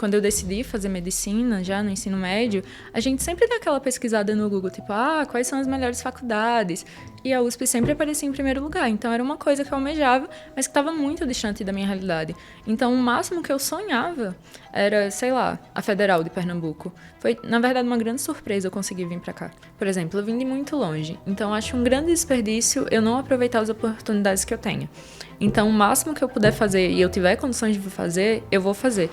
quando eu decidi fazer medicina, já no ensino médio, a gente sempre dá aquela pesquisada no Google, tipo, quais são as melhores faculdades? E a USP sempre aparecia em primeiro lugar. Então, era uma coisa que eu almejava, mas que estava muito distante da minha realidade. Então, o máximo que eu sonhava era, sei lá, a Federal de Pernambuco. Foi, na verdade, uma grande surpresa eu conseguir vir para cá. Por exemplo, eu vim de muito longe. Então, acho um grande desperdício eu não aproveitar as oportunidades que eu tenho. Então, o máximo que eu puder fazer e eu tiver condições de fazer, eu vou fazer.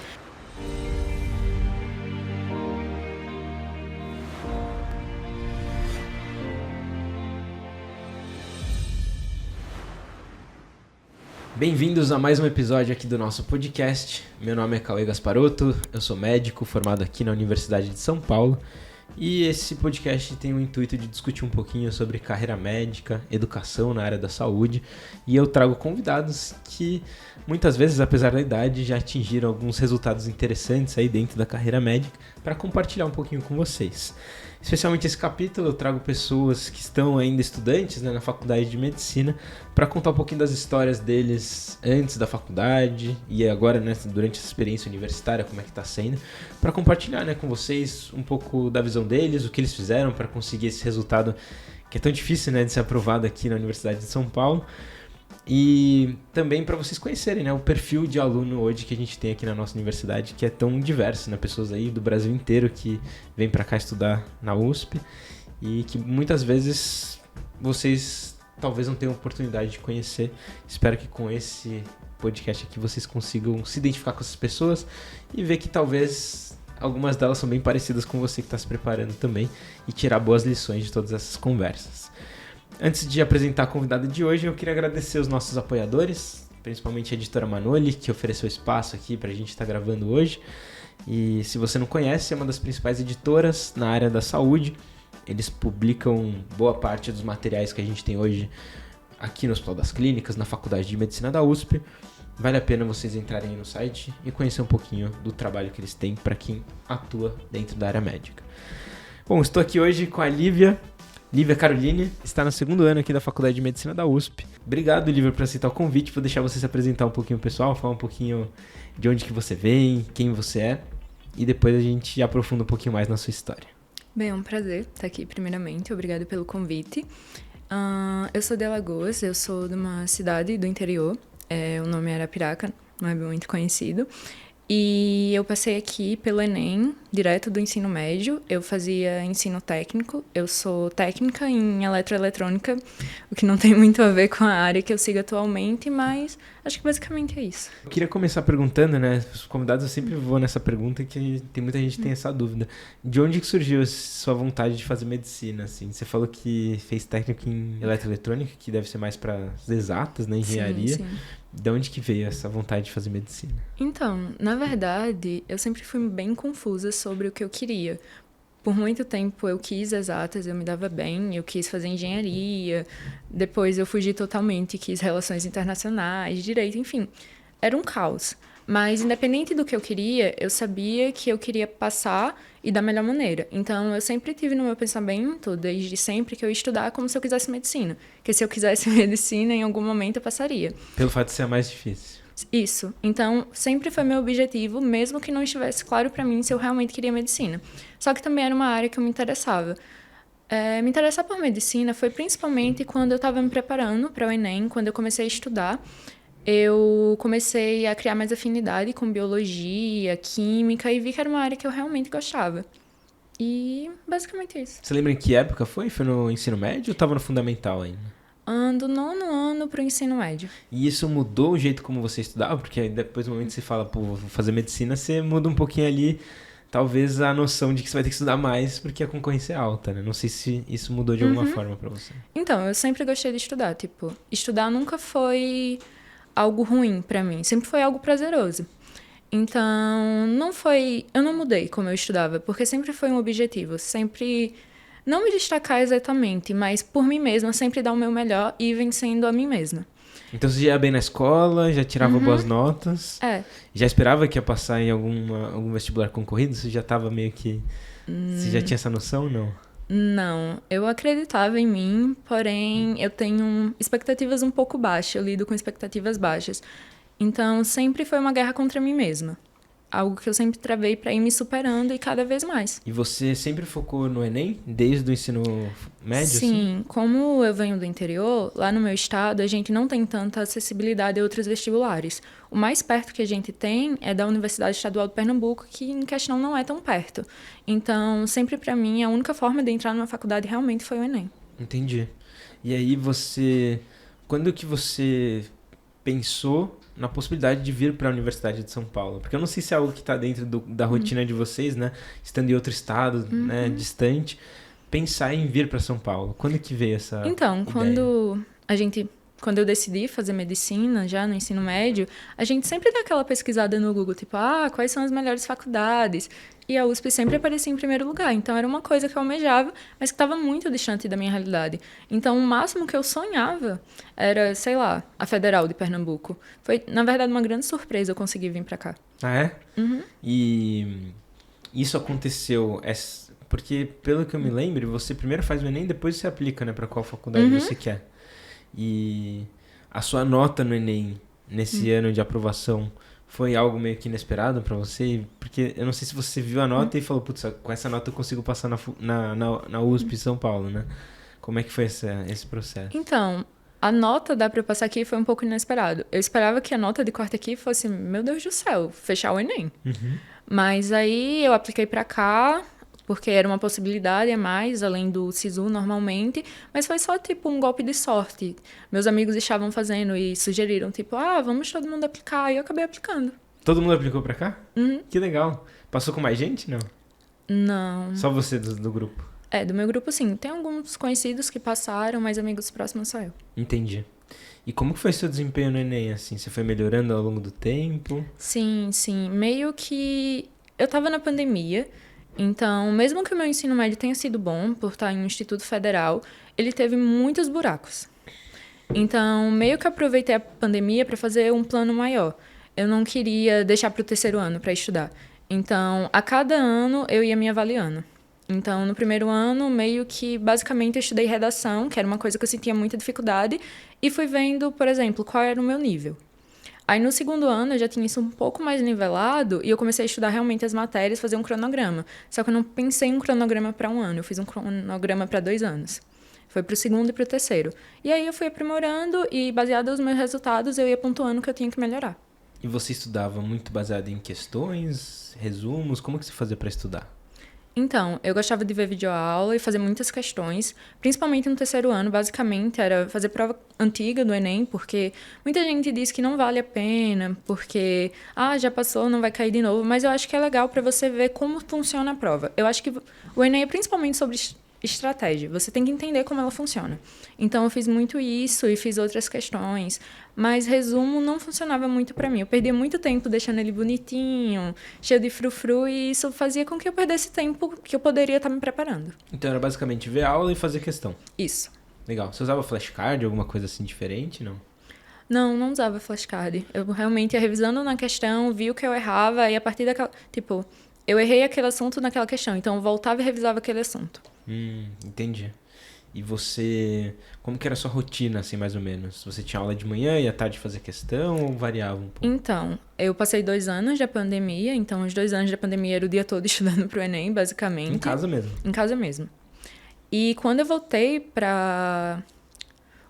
Bem-vindos a mais um episódio aqui do nosso podcast. Meu nome é Cauê Gasparotto, eu sou médico formado aqui na Universidade de São Paulo e esse podcast tem o intuito de discutir um pouquinho sobre carreira médica, educação na área da saúde, e eu trago convidados que muitas vezes, apesar da idade, já atingiram alguns resultados interessantes aí dentro da carreira médica para compartilhar um pouquinho com vocês. Especialmente esse capítulo eu trago pessoas que estão ainda estudantes, né, na faculdade de medicina, para contar um pouquinho das histórias deles antes da faculdade e agora, né, durante essa experiência universitária, como é que está sendo, para compartilhar, né, com vocês um pouco da visão deles, o que eles fizeram para conseguir esse resultado que é tão difícil, né, de ser aprovado aqui na Universidade de São Paulo. E também para vocês conhecerem, né, o perfil de aluno hoje que a gente tem aqui na nossa universidade, que é tão diverso, né, pessoas aí do Brasil inteiro que vêm para cá estudar na USP e que muitas vezes vocês talvez não tenham oportunidade de conhecer. Espero que com esse podcast aqui vocês consigam se identificar com essas pessoas e ver que talvez algumas delas são bem parecidas com você que está se preparando também e tirar boas lições de todas essas conversas. Antes de apresentar a convidada de hoje, eu queria agradecer os nossos apoiadores, principalmente a editora Manoli, que ofereceu espaço aqui para a gente estar gravando hoje. E se você não conhece, é uma das principais editoras na área da saúde. Eles publicam boa parte dos materiais que a gente tem hoje aqui no Hospital das Clínicas, na Faculdade de Medicina da USP. Vale a pena vocês entrarem no site e conhecer um pouquinho do trabalho que eles têm para quem atua dentro da área médica. Bom, estou aqui hoje com a Lívia Caroline, está no segundo ano aqui da Faculdade de Medicina da USP. Obrigado, Lívia, por aceitar o convite. Vou deixar você se apresentar um pouquinho, pessoal, falar um pouquinho de onde que você vem, quem você é, e depois a gente aprofunda um pouquinho mais na sua história. Bem, é um prazer estar aqui, primeiramente. Obrigada pelo convite. Eu sou de Alagoas, eu sou de uma cidade do interior. O nome é Arapiraca, não é muito conhecido. E eu passei aqui pelo Enem, direto do ensino médio. Eu fazia ensino técnico. Eu sou técnica em eletroeletrônica, o que não tem muito a ver com a área que eu sigo atualmente, mas acho que basicamente é isso. Eu queria começar perguntando, né? Os convidados eu sempre vou nessa pergunta que tem muita gente que tem essa dúvida. De onde que surgiu a sua vontade de fazer medicina, assim? Você falou que fez técnico em eletroeletrônica, que deve ser mais para as exatas, né? Engenharia. Sim. De onde que veio essa vontade de fazer medicina? Então, na verdade, eu sempre fui bem confusa sobre o que eu queria. Por muito tempo eu quis exatas, eu me dava bem, eu quis fazer engenharia, depois eu fugi totalmente, quis relações internacionais, direito, enfim. Era um caos. Mas, independente do que eu queria, eu sabia que eu queria passar e da melhor maneira. Então, eu sempre tive no meu pensamento, desde sempre, que eu ia estudar como se eu quisesse medicina. Que se eu quisesse medicina, em algum momento eu passaria. Pelo fato de ser a mais difícil. Isso. Então, sempre foi meu objetivo, mesmo que não estivesse claro para mim se eu realmente queria medicina. Só que também era uma área que eu me interessava. Me interessar por medicina foi principalmente quando eu estava me preparando para o Enem, quando eu comecei a estudar. Eu comecei a criar mais afinidade com biologia, química, e vi que era uma área que eu realmente gostava. E basicamente é isso. Você lembra em que época foi? Foi no ensino médio ou estava no fundamental ainda? Ando nono ano pro ensino médio. E isso mudou o jeito como você estudava? Porque depois do momento que você fala, pô, vou fazer medicina, você muda um pouquinho ali, talvez a noção de que você vai ter que estudar mais porque a concorrência é alta, né? Não sei se isso mudou de alguma forma pra você. Então, eu sempre gostei de estudar. Tipo, estudar nunca foi algo ruim pra mim, sempre foi algo prazeroso. Então, eu não mudei como eu estudava, porque sempre foi um objetivo, sempre não me destacar exatamente, mas por mim mesma, sempre dar o meu melhor e ir vencendo a mim mesma. Então você já ia bem na escola, já tirava boas notas? Já esperava que ia passar em algum vestibular concorrido? Você já estava meio que... Você já tinha essa noção ou não? Não, eu acreditava em mim, porém eu tenho expectativas um pouco baixas, eu lido com expectativas baixas. Então sempre foi uma guerra contra mim mesma. algo que eu sempre travei para ir me superando e cada vez mais. E você sempre focou no Enem, desde o ensino médio? Sim, como eu venho do interior, lá no meu estado a gente não tem tanta acessibilidade a outros vestibulares. O mais perto que a gente tem é da Universidade Estadual de Pernambuco, que em questão não é tão perto. Então, sempre para mim, a única forma de entrar numa faculdade realmente foi o Enem. Entendi. E aí quando que você pensou na possibilidade de vir para a Universidade de São Paulo? Porque eu não sei se é algo que está dentro da rotina de vocês, né? Estando em outro estado, né, distante, pensar em vir para São Paulo. Quando que veio essa Então, ideia? Quando eu decidi fazer medicina, já no ensino médio, a gente sempre dá aquela pesquisada no Google, tipo, quais são as melhores faculdades? E a USP sempre aparecia em primeiro lugar. Então, era uma coisa que eu almejava, mas que estava muito distante da minha realidade. Então, o máximo que eu sonhava era, sei lá, a Federal de Pernambuco. Foi, na verdade, uma grande surpresa eu conseguir vir para cá. Ah, é? Uhum. E isso aconteceu... Porque, pelo que eu me lembro, você primeiro faz o Enem, depois você aplica, né? Para qual faculdade você quer. E a sua nota no Enem, nesse ano de aprovação, foi algo meio que inesperado pra você? Porque eu não sei se você viu a nota e falou, putz, com essa nota eu consigo passar na USP São Paulo, né? Como é que foi esse processo? Então, a nota da para eu passar aqui foi um pouco inesperado. Eu esperava que a nota de corte aqui fosse, meu Deus do céu, fechar o Enem. Mas aí eu apliquei para cá, porque era uma possibilidade a mais, além do SISU normalmente, mas foi só tipo um golpe de sorte. Meus amigos estavam fazendo e sugeriram, tipo, vamos todo mundo aplicar, e eu acabei aplicando. Todo mundo aplicou pra cá? Uhum. Que legal. Passou com mais gente, não? Não. Só você do grupo? Do meu grupo sim. Tem alguns conhecidos que passaram, mas amigos próximos só eu. Entendi. E como que foi seu desempenho no Enem, assim? Você foi melhorando ao longo do tempo? Sim. Meio que eu tava na pandemia. Então, mesmo que o meu ensino médio tenha sido bom, por estar em um instituto federal, ele teve muitos buracos. Então, meio que aproveitei a pandemia para fazer um plano maior. Eu não queria deixar para o terceiro ano para estudar. Então, a cada ano eu ia me avaliando. Então, no primeiro ano, meio que, basicamente, eu estudei redação, que era uma coisa que eu sentia muita dificuldade, e fui vendo, por exemplo, qual era o meu nível. Aí, no segundo ano, eu já tinha isso um pouco mais nivelado e eu comecei a estudar realmente as matérias, fazer um cronograma. Só que eu não pensei em um cronograma para um ano, eu fiz um cronograma para 2 anos. Foi para o segundo e para o terceiro. E aí eu fui aprimorando e, baseado nos meus resultados, eu ia pontuando o que eu tinha que melhorar. E você estudava muito baseado em questões, resumos? Como que você fazia para estudar? Então, eu gostava de ver videoaula e fazer muitas questões, principalmente no terceiro ano, basicamente era fazer prova antiga do Enem, porque muita gente diz que não vale a pena, porque, já passou, não vai cair de novo, mas eu acho que é legal para você ver como funciona a prova. Eu acho que o Enem é principalmente sobre estratégia, você tem que entender como ela funciona. Então, eu fiz muito isso e fiz outras questões, mas resumo não funcionava muito para mim. Eu perdia muito tempo deixando ele bonitinho, cheio de frufru, e isso fazia com que eu perdesse tempo que eu poderia estar me preparando. Então, era basicamente ver aula e fazer questão. Isso. Legal. Você usava flashcard, alguma coisa assim diferente, não? Não usava flashcard. Eu realmente ia revisando na questão, vi o que eu errava, e a partir daquela... Tipo, eu errei aquele assunto naquela questão, então eu voltava e revisava aquele assunto. Entendi. E você... Como que era a sua rotina, assim, mais ou menos? Você tinha aula de manhã e à tarde fazer questão ou variava um pouco? Então, eu passei 2 anos da pandemia, então os 2 anos da pandemia era o dia todo estudando pro Enem, basicamente. Em casa mesmo? Em casa mesmo. E quando eu voltei para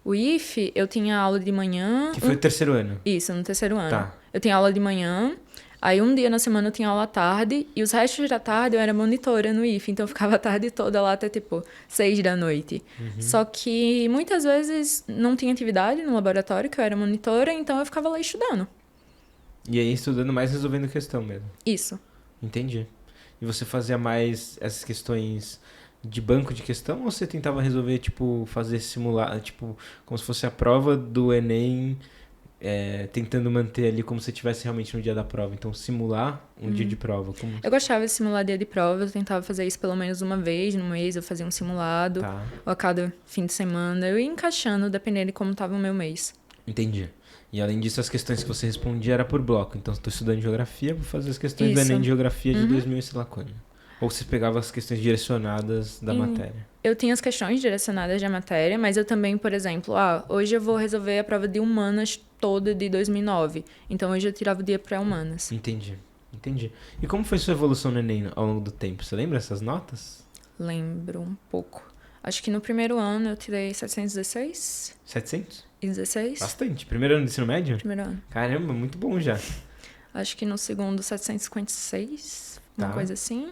o IF, eu tinha aula de manhã... Que foi o terceiro ano? Isso, no terceiro ano. Tá. Eu tinha aula de manhã, aí um dia na semana eu tinha aula à tarde, e os restos da tarde eu era monitora no IF, então eu ficava a tarde toda lá até tipo 6 da noite. Só que muitas vezes não tinha atividade no laboratório, que eu era monitora, então eu ficava lá estudando. E aí estudando mais, resolvendo questão mesmo? Isso. Entendi. E você fazia mais essas questões de banco de questão ou você tentava resolver, tipo, fazer simular, tipo, como se fosse a prova do Enem, tentando manter ali como se estivesse realmente no dia da prova? Então, simular um dia de prova. Eu gostava de simular dia de prova, eu tentava fazer isso pelo menos uma vez no mês, eu fazia um simulado, ou a cada fim de semana, eu ia encaixando, dependendo de como estava o meu mês. Entendi. E além disso, as questões que você respondia era por bloco. Então, se estou estudando geografia, vou fazer as questões do Enem de geografia de 2000 e sei lá quando. Ou você pegava as questões direcionadas da matéria? Eu tinha as questões direcionadas da matéria, mas eu também, por exemplo, hoje eu vou resolver a prova de humanas toda de 2009. Então, hoje eu tirava o dia para humanas. Entendi. Entendi. E como foi sua evolução no Enem ao longo do tempo? Você lembra essas notas? Lembro um pouco. Acho que no primeiro ano eu tirei 716 700? e 16. Bastante. Primeiro ano do ensino médio? Primeiro ano. Caramba, muito bom já. Acho que no segundo 756, uma Tá. coisa assim.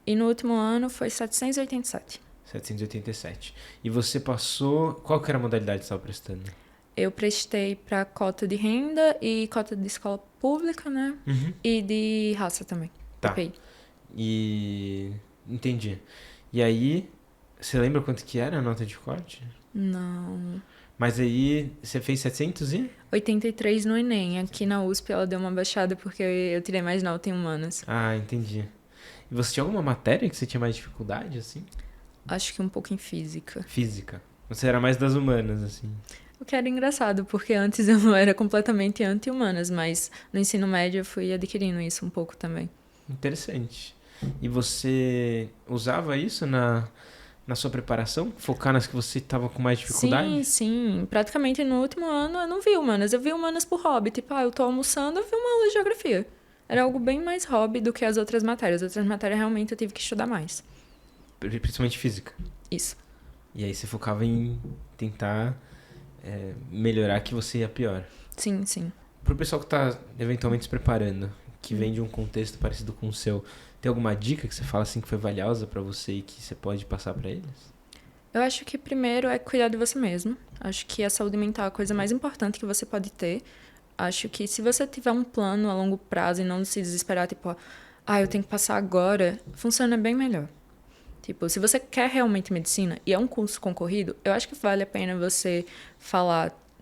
E no último ano foi 787. 787. E você passou... Qual que era a modalidade que você estava prestando? Eu prestei para cota de renda e cota de escola pública, né? Uhum. E de raça também. Tá. EPI. E... Entendi. E aí, você lembra quanto que era a nota de corte? Não. Mas aí, você fez 700 e... 83 no Enem. Aqui na USP ela deu uma baixada porque eu tirei mais nota em humanas. Ah, entendi. E você tinha alguma matéria que você tinha mais dificuldade, assim? Acho que um pouco em física. Física. Você era mais das humanas, assim. O que era engraçado, porque antes eu não era completamente anti-humanas, mas no ensino médio eu fui adquirindo isso um pouco também. Interessante. E você usava isso na sua preparação? Focar nas que você estava com mais dificuldade? Sim, sim. Praticamente no último ano eu não vi humanas. Eu vi humanas por hobby. Tipo, eu tô almoçando, eu vi uma aula de geografia. Era algo bem mais hobby do que as outras matérias. As outras matérias realmente eu tive que estudar mais. Principalmente física. Isso. E aí você focava em tentar melhorar que você ia pior. Sim, sim. Pro pessoal que tá eventualmente se preparando, que vem de um contexto parecido com o seu, tem alguma dica que você fala assim que foi valiosa pra você e que você pode passar pra eles? Eu acho que primeiro é cuidar de você mesmo. Acho que a saúde mental é a coisa mais importante que você pode ter. Acho que se você tiver um plano a longo prazo e não se desesperar, tipo, eu tenho que passar agora, funciona bem melhor. Tipo, se você quer realmente medicina e é um curso concorrido, eu acho que vale a pena você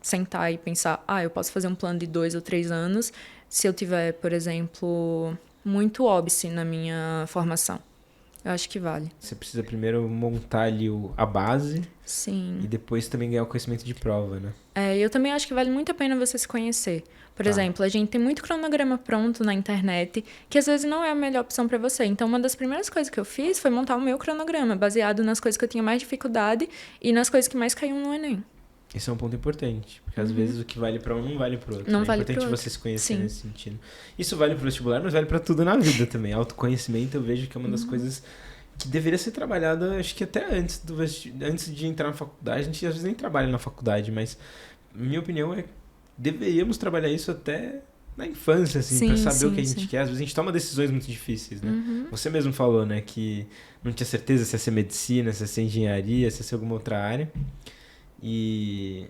sentar e pensar, eu posso fazer um plano de 2 ou 3 anos se eu tiver, por exemplo, muito óbice na minha formação. Eu acho que vale. Você precisa primeiro montar ali a base Sim. e depois também ganhar o conhecimento de prova, né? Eu também acho que vale muito a pena você se conhecer. Por Tá. exemplo, a gente tem muito cronograma pronto na internet, que às vezes não é a melhor opção para você. Então, uma das primeiras coisas que eu fiz foi montar o meu cronograma, baseado nas coisas que eu tinha mais dificuldade e nas coisas que mais caíam no Enem. Esse é um ponto importante, porque às vezes o que vale pra um não vale pro outro. Não É vale importante pro outro. você se conhecer Sim. nesse sentido. Isso vale pro vestibular, mas vale pra tudo na vida também. Autoconhecimento eu vejo que é uma das coisas que deveria ser trabalhada, acho que até antes de entrar na faculdade. A gente às vezes nem trabalha na faculdade, mas minha opinião é que deveríamos trabalhar isso até na infância, assim, Sim, pra saber sim, o que a gente sim. quer. Às vezes a gente toma decisões muito difíceis, né? Uhum. Você mesmo falou, né, que não tinha certeza se ia ser medicina, se ia ser engenharia, se ia ser alguma outra área. E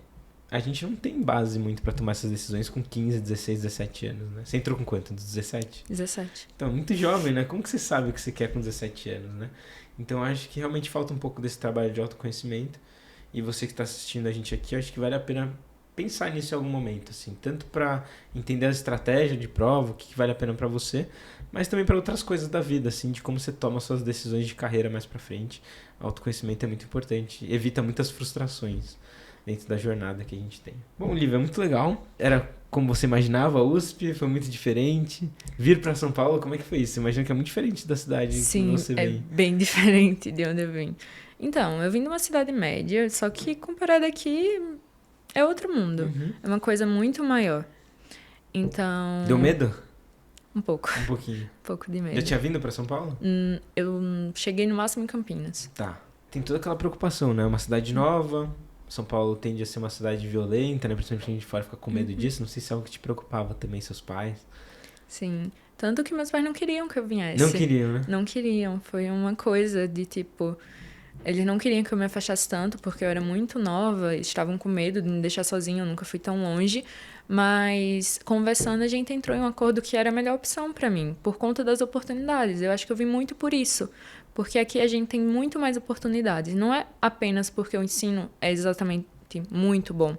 a gente não tem base muito pra tomar essas decisões com 15, 16, 17 anos, né? Você entrou com quanto? Dos 17? 17. Então, muito jovem, né? Como que você sabe o que você quer com 17 anos, né? Então, acho que realmente falta um pouco desse trabalho de autoconhecimento. E você que está assistindo a gente aqui, acho que vale a pena pensar nisso em algum momento, assim. Tanto para entender a estratégia de prova, o que vale a pena para você, mas também para outras coisas da vida, assim, de como você toma suas decisões de carreira mais para frente. Autoconhecimento é muito importante. Evita muitas frustrações dentro da jornada que a gente tem. Bom, Lívia, é muito legal. Era como você imaginava a USP? Foi muito diferente? Vir para São Paulo, como é que foi isso? Você imagina que é muito diferente da cidade Sim, que você é vem. bem diferente de onde eu vim. Então, eu vim de uma cidade média, só que comparado aqui é outro mundo. Uhum. É uma coisa muito maior. Então... Deu medo? Um pouco. Um pouquinho. Um pouco de medo. Já tinha vindo para São Paulo? Eu cheguei no máximo em Campinas. Tá. Tem toda aquela preocupação, né? Uma cidade nova. São Paulo tende a ser uma cidade violenta, né? Principalmente a gente de fora fica com medo disso. Não sei se é algo que te preocupava também, seus pais. Sim. Tanto que meus pais não queriam que eu viesse. Não queriam, né? Não queriam. Foi uma coisa de tipo... Eles não queriam que eu me afastasse tanto, porque eu era muito nova. Eles estavam com medo de me deixar sozinha. Eu nunca fui tão longe. Mas, conversando, a gente entrou em um acordo que era a melhor opção para mim. Por conta das oportunidades. Eu acho que eu vim muito por isso. Porque aqui a gente tem muito mais oportunidades. Não é apenas porque o ensino é exatamente muito bom.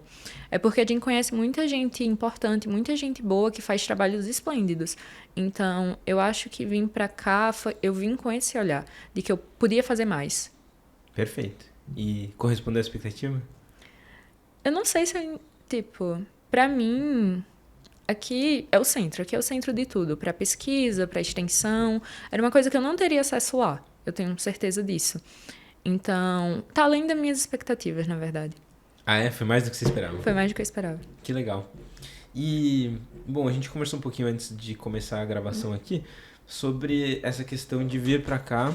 É porque a gente conhece muita gente importante, muita gente boa que faz trabalhos esplêndidos. Então, eu acho que vim pra cá, eu vim com esse olhar de que eu podia fazer mais. Perfeito. E correspondeu à expectativa? Eu não sei se, tipo, pra mim, aqui é o centro de tudo. Pra pesquisa, pra extensão. Era uma coisa que eu não teria acesso lá. Eu tenho certeza disso. Então, tá além das minhas expectativas, na verdade. Ah, é? Foi mais do que você esperava? Foi mais do que eu esperava. Que legal. E Bom, a gente conversou um pouquinho antes de começar a gravação aqui sobre essa questão de vir pra cá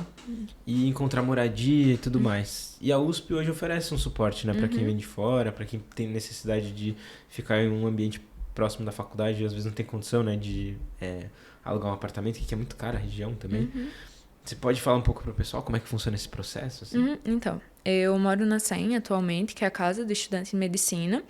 e encontrar moradia e tudo mais. E a USP hoje oferece um suporte, né, para quem vem de fora, para quem tem necessidade de ficar em um ambiente próximo da faculdade e às vezes não tem condição, né, de alugar um apartamento, que é muito caro a região também. Você pode falar um pouco pro pessoal como é que funciona esse processo? Assim? Então, eu moro na SEM atualmente, que é a Casa do Estudante de Medicina.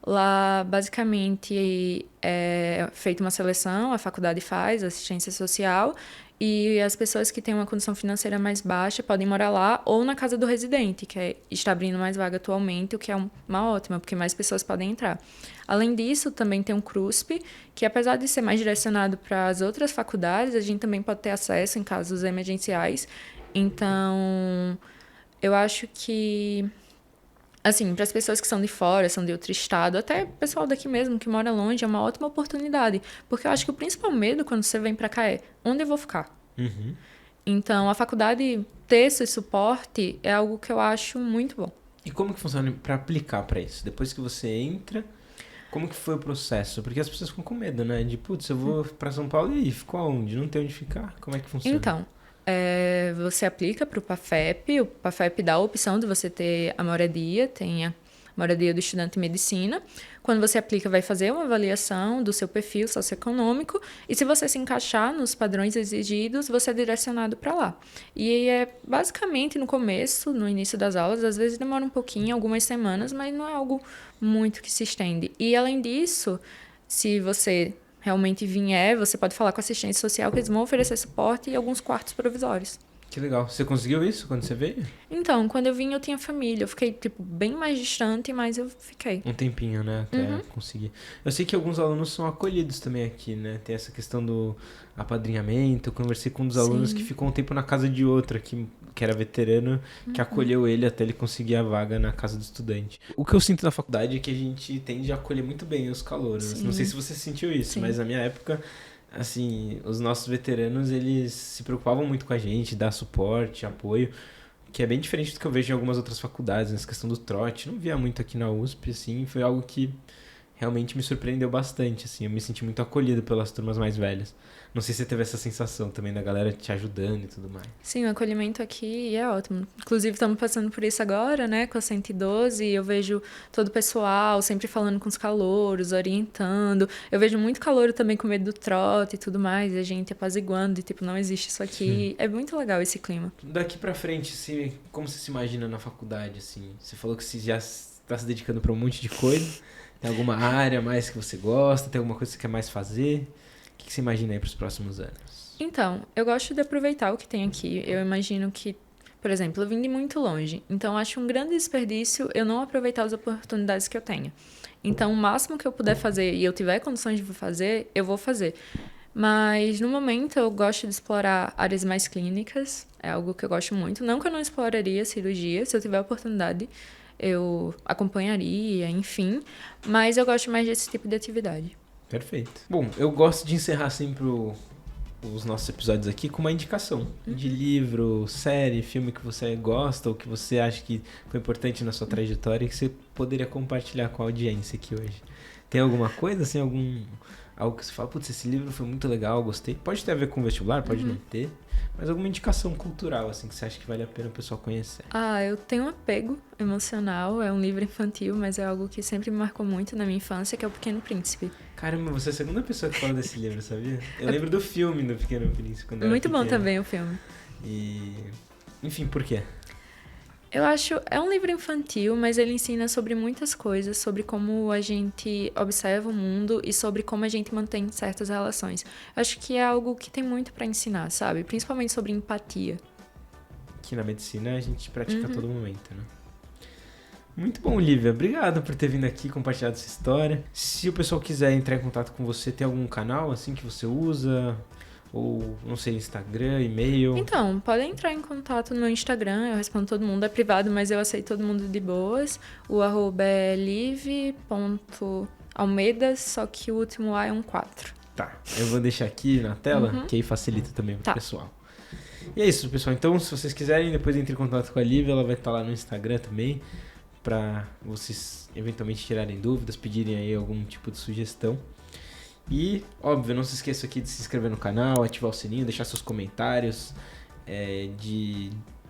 Lá, basicamente, é feita uma seleção, a faculdade faz assistência social e as pessoas que têm uma condição financeira mais baixa podem morar lá ou na casa do residente, que está abrindo mais vaga atualmente, o que é uma ótima, porque mais pessoas podem entrar. Além disso, também tem um CRUSP, que apesar de ser mais direcionado para as outras faculdades, a gente também pode ter acesso em casos emergenciais. Então, eu acho que... Assim, para as pessoas que são de fora, são de outro estado, até o pessoal daqui mesmo que mora longe, é uma ótima oportunidade. Porque eu acho que o principal medo quando você vem para cá é onde eu vou ficar. Então, a faculdade ter esse suporte é algo que eu acho muito bom. E como que funciona para aplicar para isso? Depois que você entra, como que foi o processo? Porque as pessoas ficam com medo, né? De, putz, eu vou para São Paulo e aí, ficou aonde? Não tem onde ficar? Como é que funciona? Então, você aplica para o PAFEP dá a opção de você ter a moradia, tem a moradia do estudante de medicina. Quando você aplica, vai fazer uma avaliação do seu perfil socioeconômico e se você se encaixar nos padrões exigidos, você é direcionado para lá. E basicamente no começo, no início das aulas, às vezes demora um pouquinho, algumas semanas, mas não é algo muito que se estende. E além disso, se você realmente vier, você pode falar com a assistência social que eles vão oferecer suporte e alguns quartos provisórios. Que legal. Você conseguiu isso quando você veio? Então, quando eu vim, eu tinha família. Eu fiquei, bem mais distante, mas eu fiquei. Um tempinho, né? Até conseguir. Eu sei que alguns alunos são acolhidos também aqui, né? Tem essa questão do apadrinhamento. Eu conversei com um dos alunos que ficou um tempo na casa de outro, que era veterano, que acolheu ele até ele conseguir a vaga na casa do estudante. O que eu sinto na faculdade é que a gente tende a acolher muito bem os calouros. Sim. Não sei se você sentiu isso, mas na minha época... Assim, os nossos veteranos, eles se preocupavam muito com a gente, dar suporte, apoio, que é bem diferente do que eu vejo em algumas outras faculdades, nessa questão do trote. Não via muito aqui na USP, assim, foi algo que realmente me surpreendeu bastante, assim, eu me senti muito acolhido pelas turmas mais velhas. Não sei se você teve essa sensação também da galera te ajudando e tudo mais. Sim, o acolhimento aqui é ótimo. Inclusive, estamos passando por isso agora, né, com a 112, eu vejo todo o pessoal sempre falando com os calouros, orientando. Eu vejo muito calouro também com medo do trote e tudo mais, e a gente apaziguando, e não existe isso aqui. É muito legal esse clima. Daqui pra frente, como você se imagina na faculdade, assim? Você falou que você já está se dedicando pra um monte de coisa. Tem alguma área mais que você gosta? Tem alguma coisa que você quer mais fazer? O que você imagina aí para os próximos anos? Então, eu gosto de aproveitar o que tem aqui. Eu imagino que, por exemplo, eu vim de muito longe. Então, acho um grande desperdício eu não aproveitar as oportunidades que eu tenho. Então, o máximo que eu puder fazer e eu tiver condições de fazer, eu vou fazer. Mas, no momento, eu gosto de explorar áreas mais clínicas. É algo que eu gosto muito. Não que eu não exploraria cirurgia, se eu tiver oportunidade, eu acompanharia, enfim. Mas eu gosto mais desse tipo de atividade. Perfeito. Bom, eu gosto de encerrar sempre os nossos episódios aqui com uma indicação de livro, série, filme que você gosta ou que você acha que foi importante na sua trajetória e que você poderia compartilhar com a audiência aqui hoje. Tem alguma coisa, assim, algo que você fala, putz, esse livro foi muito legal, gostei. Pode ter a ver com vestibular, pode não ter, mas alguma indicação cultural, assim, que você acha que vale a pena o pessoal conhecer. Eu tenho um apego emocional, é um livro infantil, mas é algo que sempre me marcou muito na minha infância, que é O Pequeno Príncipe. Caramba, você é a segunda pessoa que fala desse livro, sabia? Eu lembro do filme do Pequeno Príncipe quando eu era Muito bom pequeno. também o filme. Enfim, por quê? Eu acho, é um livro infantil, mas ele ensina sobre muitas coisas, sobre como a gente observa o mundo e sobre como a gente mantém certas relações. Eu acho que é algo que tem muito para ensinar, sabe? Principalmente sobre empatia. Que na medicina a gente pratica a todo momento, né? Muito bom, Lívia. Obrigado por ter vindo aqui compartilhar essa história. Se o pessoal quiser entrar em contato com você, tem algum canal assim que você usa? Ou, não sei, Instagram, e-mail? Então, podem entrar em contato no Instagram, eu respondo todo mundo, é privado, mas eu aceito todo mundo de boas. O @ é live.almeida, só que o último A é um 4. Tá, eu vou deixar aqui na tela, que aí facilita também pro pessoal. E é isso, pessoal. Então, se vocês quiserem, depois entre em contato com a Lívia, ela vai estar lá no Instagram também, pra vocês eventualmente tirarem dúvidas, pedirem aí algum tipo de sugestão. E, óbvio, não se esqueça aqui de se inscrever no canal, ativar o sininho, deixar seus comentários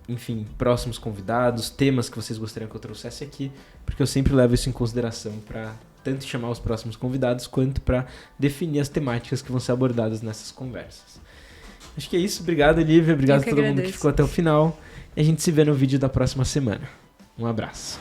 enfim, próximos convidados, temas que vocês gostariam que eu trouxesse aqui, porque eu sempre levo isso em consideração para tanto chamar os próximos convidados, quanto para definir as temáticas que vão ser abordadas nessas conversas. Acho que é isso. Obrigado, Lívia. Obrigado a todo mundo que ficou até o final. E a gente se vê no vídeo da próxima semana. Um abraço.